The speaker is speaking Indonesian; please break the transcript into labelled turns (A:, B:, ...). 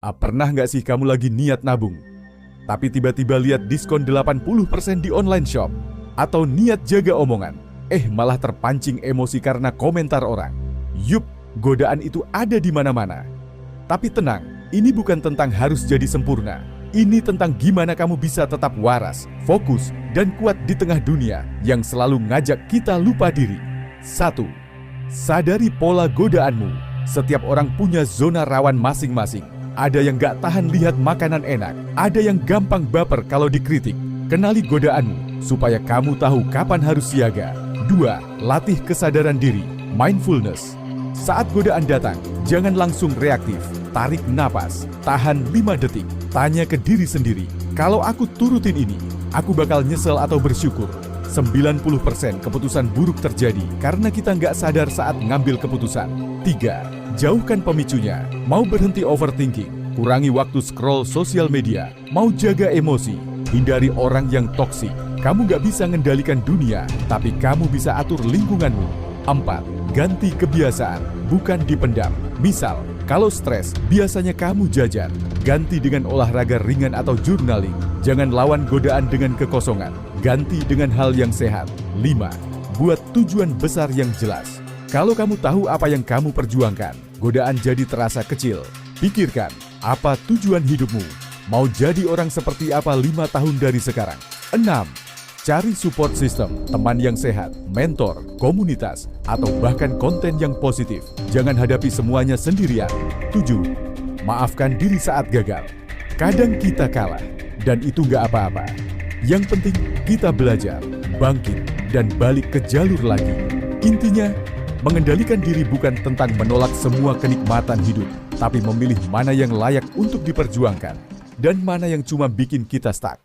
A: Pernah nggak sih kamu lagi niat nabung, tapi tiba-tiba lihat diskon 80% di online shop? Atau niat jaga omongan, malah terpancing emosi karena komentar orang? Yup, godaan itu ada di mana-mana. Tapi tenang, ini bukan tentang harus jadi sempurna. Ini tentang gimana kamu bisa tetap waras, fokus, dan kuat di tengah dunia yang selalu ngajak kita lupa diri. 1. Sadari pola godaanmu. Setiap orang punya zona rawan masing-masing. Ada yang gak tahan lihat makanan enak, ada yang gampang baper kalau dikritik. Kenali godaanmu, supaya kamu tahu kapan harus siaga. 2. Latih kesadaran diri, mindfulness. Saat godaan datang, jangan langsung reaktif. Tarik napas, tahan 5 detik. Tanya ke diri sendiri, kalau aku turutin ini, aku bakal nyesel atau bersyukur? 90% keputusan buruk terjadi karena kita nggak sadar saat ngambil keputusan. 3. Jauhkan pemicunya. Mau berhenti overthinking, kurangi waktu scroll sosial media, mau jaga emosi, hindari orang yang toksik. Kamu nggak bisa mengendalikan dunia, tapi kamu bisa atur lingkunganmu. 4. Ganti kebiasaan, bukan dipendam. Misal, kalau stres, biasanya kamu jajan. Ganti dengan olahraga ringan atau journaling. Jangan lawan godaan dengan kekosongan. Ganti dengan hal yang sehat. 5. Buat tujuan besar yang jelas. Kalau kamu tahu apa yang kamu perjuangkan, godaan jadi terasa kecil. Pikirkan, apa tujuan hidupmu? Mau jadi orang seperti apa 5 tahun dari sekarang? 6. Cari support system, teman yang sehat, mentor, komunitas, atau bahkan konten yang positif. Jangan hadapi semuanya sendirian. 7. Maafkan diri saat gagal. Kadang kita kalah, dan itu gak apa-apa. Yang penting kita belajar, bangkit, dan balik ke jalur lagi. Intinya, mengendalikan diri bukan tentang menolak semua kenikmatan hidup, tapi memilih mana yang layak untuk diperjuangkan, dan mana yang cuma bikin kita stuck.